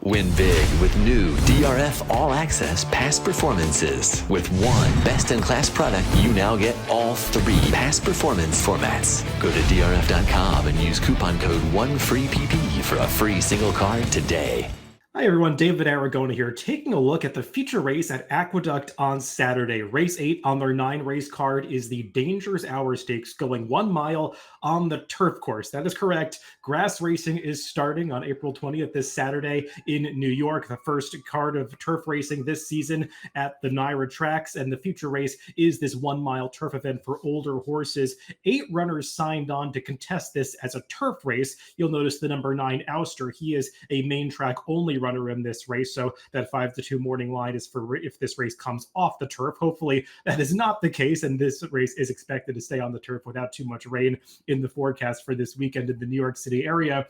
Win big with new DRF All Access past performances. With one best-in-class product, you now get all 3 past performance formats. Go to DRF.com and use coupon code 1FREEPP for a free single card today. Hi everyone, David Aragona here, taking a look at the feature race at Aqueduct on Saturday. Race 8 on their 9-race card is the Dangerous Hour Stakes, going 1 mile on the turf course. That is correct. Grass racing is starting on April 20th this Saturday in New York, the first card of turf racing this season at the Naira tracks, and the feature race is this 1 mile turf event for older horses. 8 runners signed on to contest this as a turf race. You'll notice the number 9 Ouster. He is a main track only runner in this race, so that 5-2 morning line is for if this race comes off the turf. Hopefully that is not the case, and this race is expected to stay on the turf without too much rain in the forecast for this weekend in the New York City area.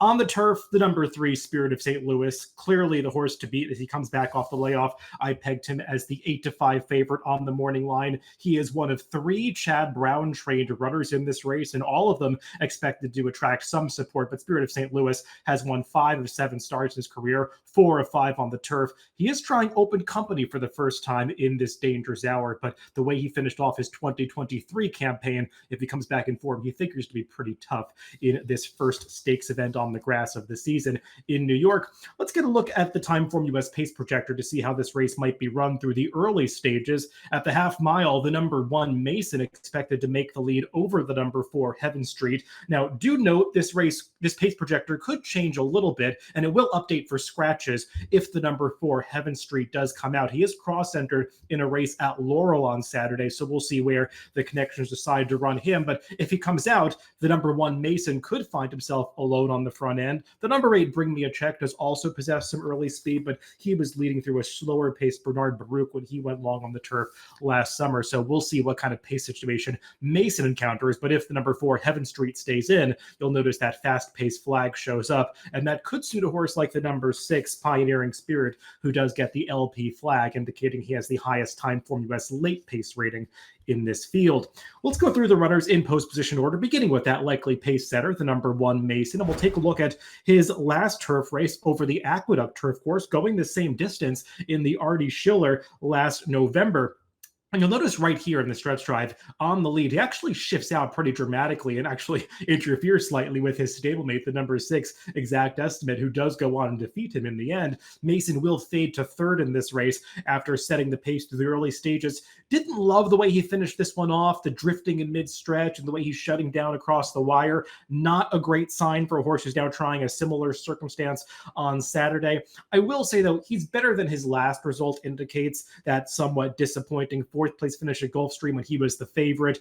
On the turf, the number 3 Spirit of St. Louis, clearly the horse to beat as he comes back off the layoff. I pegged him as the 8-5 favorite on the morning line. He is one of 3 Chad Brown trained runners in this race, and all of them expected to attract some support, but Spirit of St. Louis has won 5 of 7 starts in his career, 4 of 5 on the turf. He is trying open company for the first time in this Dangerous Hour, but the way he finished off his 2023 campaign, if he comes back in form, he figures to be pretty tough in this first stakes event on the grass of the season in New York. Let's get a look at the Timeform US pace projector to see how this race might be run through the early stages. At the half mile, the number 1 Mason expected to make the lead over the number 4 Heaven Street. Now, do note this pace projector could change a little bit, and it will update for scratches if the number 4 Heaven Street does come out. He is cross-centered in a race at Laurel on Saturday, so we'll see where the connections decide to run him. But if he comes out, the number 1 Mason could find himself alone on the front end. The number 8 Bring Me a Check does also possess some early speed, but he was leading through a slower pace Bernard Baruch when he went long on the turf last summer. So we'll see what kind of pace situation Mason encounters. But if the number 4 Heaven Street stays in, you'll notice that fast pace flag shows up, and that could suit a horse like the number 6 Pioneering Spirit, who does get the LP flag, indicating he has the highest Timeform US late pace rating in this field. Let's go through the runners in post position order, beginning with that likely pace setter, the number 1 Mason, and we'll take a look at his last turf race over the Aqueduct turf course, going the same distance in the Artie Schiller last November. And you'll notice right here in the stretch drive on the lead, he actually shifts out pretty dramatically and actually interferes slightly with his stablemate, the number 6 Exact Estimate, who does go on and defeat him in the end. Mason will fade to 3rd in this race after setting the pace through the early stages. Didn't love the way he finished this one off, the drifting in mid-stretch and the way he's shutting down across the wire. Not a great sign for a horse who's now trying a similar circumstance on Saturday. I will say, though, he's better than his last result indicates. That somewhat disappointing 4th place finish at Gulfstream when he was the favorite.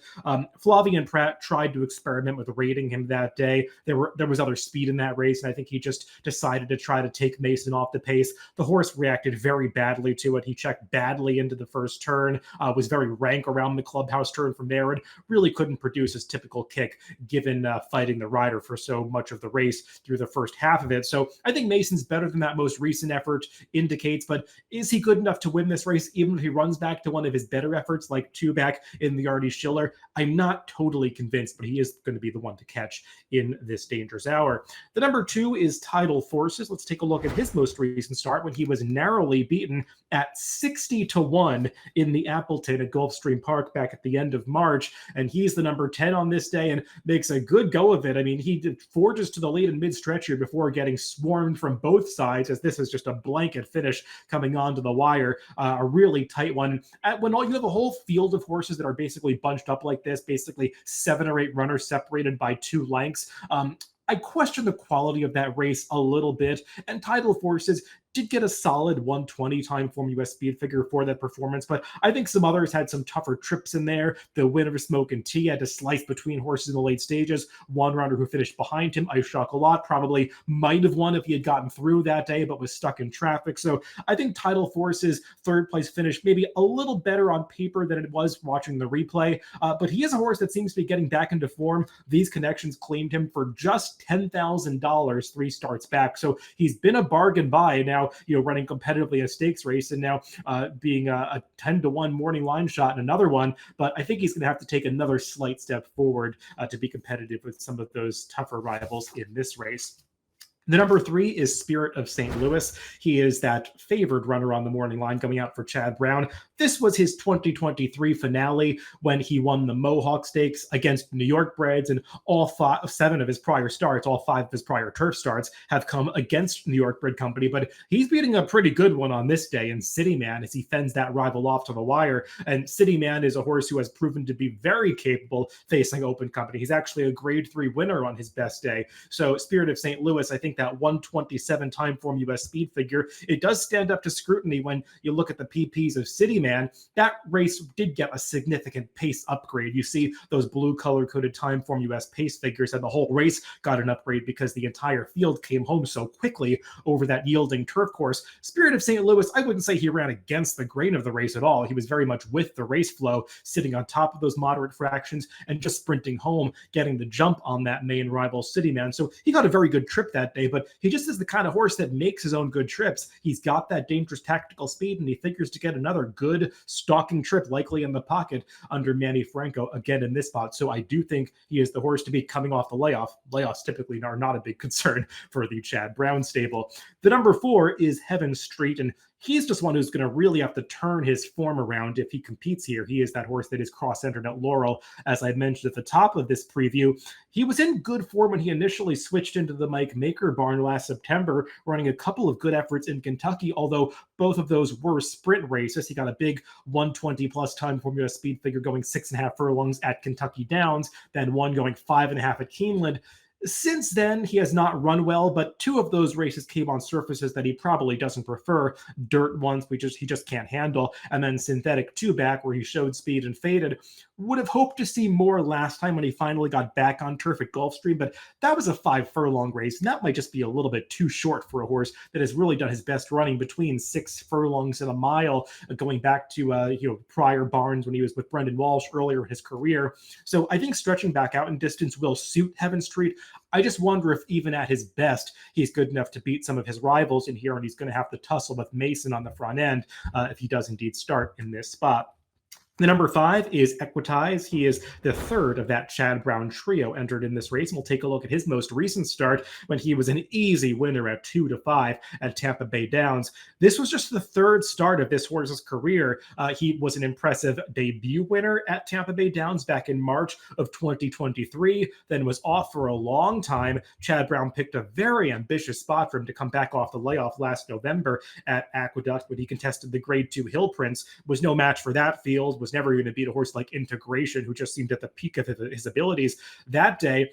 Flavien Prat tried to experiment with rating him that day. There was other speed in that race, and I think he just decided to try to take Mason off the pace. The horse reacted very badly to it. He checked badly into the first turn, was very rank around the clubhouse turn from there, and really couldn't produce his typical kick given fighting the rider for so much of the race through the first half of it. So I think Mason's better than that most recent effort indicates, but is he good enough to win this race even if he runs back to one of his better efforts like 2 back in the Artie Schiller? I'm not totally convinced, but he is going to be the one to catch in this Dangerous Hour. The number 2 is Tidal Forces. Let's take a look at his most recent start when he was narrowly beaten at 60-1 in the Appleton at Gulfstream Park back at the end of March, and he's the number 10 on this day and makes a good go of it. I mean, he forges to the lead in mid-stretch here before getting swarmed from both sides, as this is just a blanket finish coming onto the wire, a really tight one. When you have a whole field of horses that are basically bunched up like this, basically 7 or 8 runners separated by 2 lengths, I question the quality of that race a little bit, and Tidal Forces did get a solid 120 Timeform US speed figure for that performance, but I think some others had some tougher trips in there. The winner of Smoke and Tea had to slice between horses in the late stages. One runner who finished behind him, Ice Chocolat, probably might have won if he had gotten through that day, but was stuck in traffic. So I think Tidal Force's 3rd place finish maybe a little better on paper than it was watching the replay, but he is a horse that seems to be getting back into form. These connections claimed him for just $10,000 3 starts back, so he's been a bargain buy. Now, running competitively in a stakes race, and now being a 10-1 morning line shot in another one. But I think he's going to have to take another slight step forward to be competitive with some of those tougher rivals in this race. The number 3 is Spirit of St. Louis. He is that favored runner on the morning line coming out for Chad Brown. This was his 2023 finale when he won the Mohawk Stakes against New York breds, and all 7 of his prior starts, all 5 of his prior turf starts have come against New York bred company, but he's beating a pretty good one on this day in City Man as he fends that rival off to the wire. And City Man is a horse who has proven to be very capable facing open company. He's actually a grade 3 winner on his best day. So Spirit of St. Louis, I think that 127 time form US speed figure, it does stand up to scrutiny when you look at the PPs of City Man. That race did get a significant pace upgrade. You see those blue color coded time form US pace figures, and the whole race got an upgrade because the entire field came home so quickly over that yielding turf course. Spirit of St. Louis, I wouldn't say he ran against the grain of the race at all. He was very much with the race flow, sitting on top of those moderate fractions and just sprinting home, getting the jump on that main rival City Man. So he got a very good trip that day, but he just is the kind of horse that makes his own good trips. He's got that dangerous tactical speed, and he figures to get another good stalking trip likely in the pocket under Manny Franco again in this spot. So I do think he is the horse to be coming off the layoff. Layoffs typically are not a big concern for the Chad Brown stable. The number 4 is Heaven Street, and he's just one who's going to really have to turn his form around if he competes here. He is that horse that is cross-entered at Laurel. As I mentioned at the top of this preview, he was in good form when he initially switched into the Mike Maker barn last September, running a couple of good efforts in Kentucky, although both of those were sprint races. He got a big 120 plus time formula speed figure going 6.5 furlongs at Kentucky Downs, then one going 5.5 at Keeneland. Since then, he has not run well, but 2 of those races came on surfaces that he probably doesn't prefer. Dirt ones he just can't handle, and then synthetic 2 back where he showed speed and faded. Would have hoped to see more last time when he finally got back on turf at Gulfstream, but that was a 5 furlong race, and that might just be a little bit too short for a horse that has really done his best running between 6 furlongs and a mile, going back to prior barns when he was with Brendan Walsh earlier in his career. So I think stretching back out in distance will suit Heaven Street. I just wonder if even at his best, he's good enough to beat some of his rivals in here, and he's going to have to tussle with Mason on the front end if he does indeed start in this spot. The number 5 is Equitise. He is the third of that Chad Brown trio entered in this race. And we'll take a look at his most recent start when he was an easy winner at 2-5 at Tampa Bay Downs. This was just the third start of this horse's career. He was an impressive debut winner at Tampa Bay Downs back in March of 2023, then was off for a long time. Chad Brown picked a very ambitious spot for him to come back off the layoff last November at Aqueduct when he contested the Grade 2 Hill Prince. Was no match for that field, was never going to beat a horse like Integration, who just seemed at the peak of his abilities that day.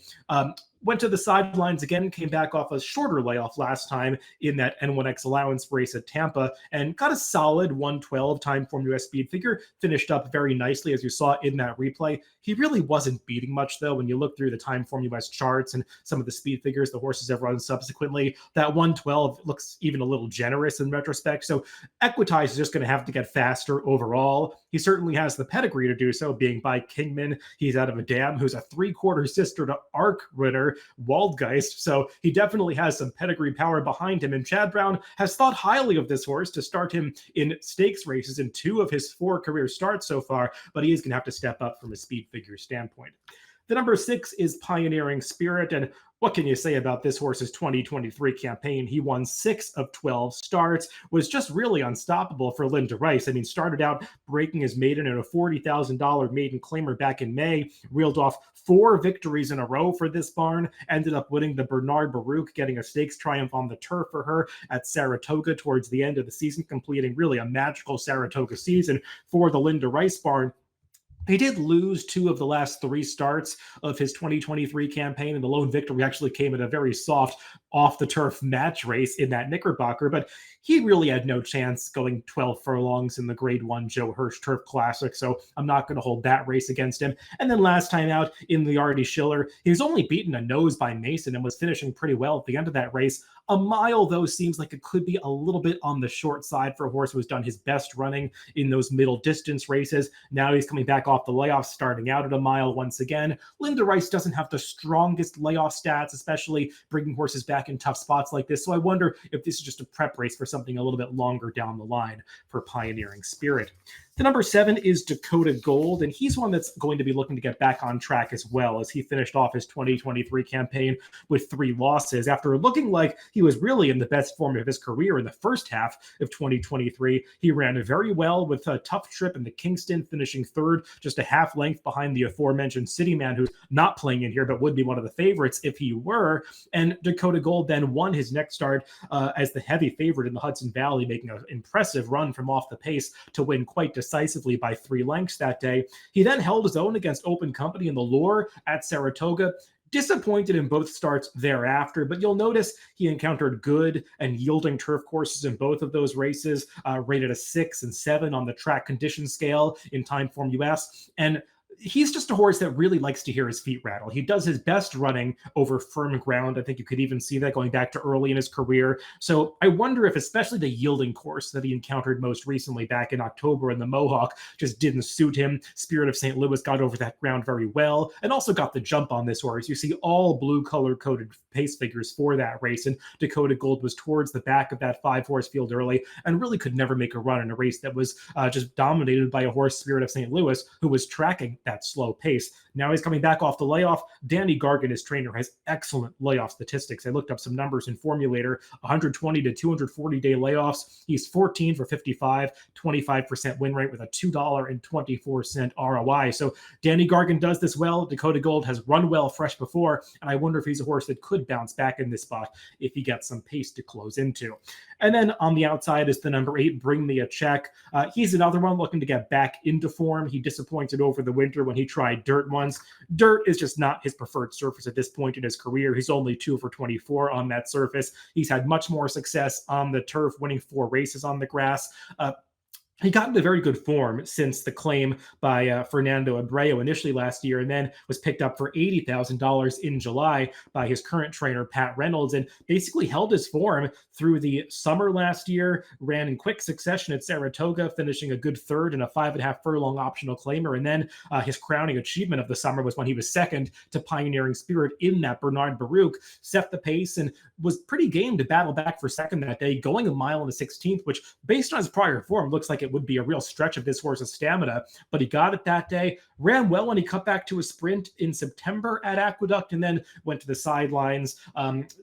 Went to the sidelines again, came back off a shorter layoff last time in that N1X allowance race at Tampa, and got a solid 112 time form US speed figure, finished up very nicely as you saw in that replay. He really wasn't beating much though. When you look through the time form US charts and some of the speed figures the horses have run subsequently, that 112 looks even a little generous in retrospect. So Equitise is just going to have to get faster overall. He certainly has the pedigree to do so, being by Kingman. He's out of a dam who's a 3/4 sister to Arc winner Waldgeist, so he definitely has some pedigree power behind him, and Chad Brown has thought highly of this horse to start him in stakes races in 2 of his 4 career starts so far, but he is going to have to step up from a speed figure standpoint. The number 6 is Pioneering Spirit, and what can you say about this horse's 2023 campaign? He won 6 of 12 starts, was just really unstoppable for Linda Rice. I mean, started out breaking his maiden in a $40,000 maiden claimer back in May, reeled off 4 victories in a row for this barn, ended up winning the Bernard Baruch, getting a stakes triumph on the turf for her at Saratoga towards the end of the season, completing really a magical Saratoga season for the Linda Rice barn. He did lose 2 of the last 3 starts of his 2023 campaign, and the lone victory actually came in a very soft off-the-turf match race in that Knickerbocker, but he really had no chance going 12 furlongs in the Grade 1 Joe Hirsch Turf Classic, so I'm not going to hold that race against him. And then last time out in the Artie Schiller, he was only beaten a nose by Mason and was finishing pretty well at the end of that race. A mile, though, seems like it could be a little bit on the short side for a horse who has done his best running in those middle distance races. Now he's coming back off the layoff, starting out at a mile once again. Linda Rice doesn't have the strongest layoff stats, especially bringing horses back in tough spots like this. So I wonder if this is just a prep race for something a little bit longer down the line for Pioneering Spirit. The number 7 is Dakota Gold, and he's one that's going to be looking to get back on track as well, as he finished off his 2023 campaign with 3 losses after looking like he was really in the best form of his career in the first half of 2023. He ran very well with a tough trip in the Kingston, finishing third, just a half length behind the aforementioned City Man, who's not playing in here but would be one of the favorites if he were. And Dakota Gold then won his next start as the heavy favorite in the Hudson Valley, making an impressive run from off the pace to win quite decisively by 3 lengths that day. He then held his own against Open Company in the Lure at Saratoga. Disappointed in both starts thereafter, but you'll notice he encountered good and yielding turf courses in both of those races, rated a 6 and 7 on the track condition scale in Timeform US. And he's just a horse that really likes to hear his feet rattle. He does his best running over firm ground. I think you could even see that going back to early in his career. So I wonder if especially the yielding course that he encountered most recently back in October in the Mohawk just didn't suit him. Spirit of St. Louis got over that ground very well and also got the jump on this horse. You see all blue color coded pace figures for that race, and Dakota Gold was towards the back of that 5-horse field early and really could never make a run in a race that was just dominated by a horse, Spirit of St. Louis, who was tracking that slow pace. Now he's coming back off the layoff. Danny Gargan, his trainer, has excellent layoff statistics. I looked up some numbers in Formulator, 120 to 240 day layoffs. He's 14 for 55, 25% win rate with a $2.24 ROI. So Danny Gargan does this well. Dakota Gold has run well fresh before, and I wonder if he's a horse that could bounce back in this spot if he gets some pace to close into. And then on the outside is the number 8, Bring Me a Check. He's another one looking to get back into form. He disappointed over the winter when he tried dirt once. Dirt is just not his preferred surface at this point in his career. He's only 2 for 24 on that surface. He's had much more success on the turf, winning 4 races on the grass. He got into very good form since the claim by Fernando Abreu initially last year, and then was picked up for $80,000 in July by his current trainer, Pat Reynolds, and basically held his form through the summer last year, ran in quick succession at Saratoga, finishing a good third in a 5.5 furlong optional claimer. And then his crowning achievement of the summer was when he was second to Pioneering Spirit in that Bernard Baruch, set the pace, and was pretty game to battle back for second that day, going a mile and a 16th, which based on his prior form looks like it would be a real stretch of this horse's stamina, but he got it that day, ran well when he cut back to a sprint in September at Aqueduct, and then went to the sidelines,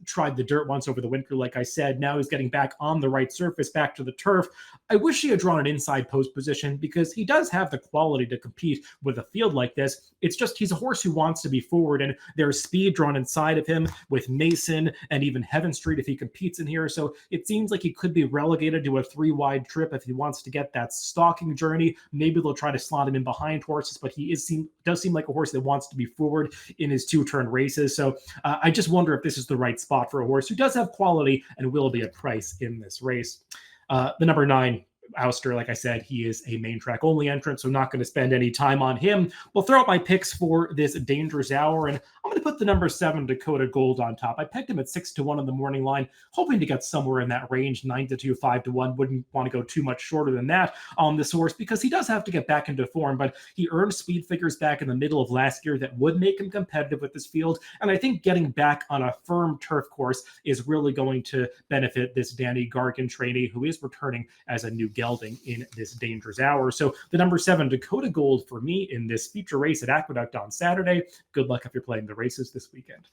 tried the dirt once over the winter, like I said. Now he's getting back on the right surface, back to the turf. I wish he had drawn an inside post position because he does have the quality to compete with a field like this. It's just he's a horse who wants to be forward, and there's speed drawn inside of him with Mason and even Heaven Street if he competes in here. So it seems like he could be relegated to a 3-wide trip if he wants to get that stalking journey. Maybe they'll try to slot him in behind horses, but he does seem like a horse that wants to be forward in his 2-turn races. So I just wonder if this is the right spot for a horse who does have quality and will be a price in this race. The number 9, Ouster, like I said, he is a main track only entrant, so not going to spend any time on him. We'll throw out my picks for this Dangerous Hour, and I'm going to put the number 7 Dakota Gold on top. I picked him at 6-1 on the morning line, hoping to get somewhere in that range, 9-2, 5-1. Wouldn't want to go too much shorter than that on this horse because he does have to get back into form, but he earned speed figures back in the middle of last year that would make him competitive with this field, and I think getting back on a firm turf course is really going to benefit this Danny Gargan trainee, who is returning as a new gelding in this Dangerous Hour. So the number 7 Dakota Gold for me in this feature race at Aqueduct on Saturday. Good luck if you're playing the races this weekend.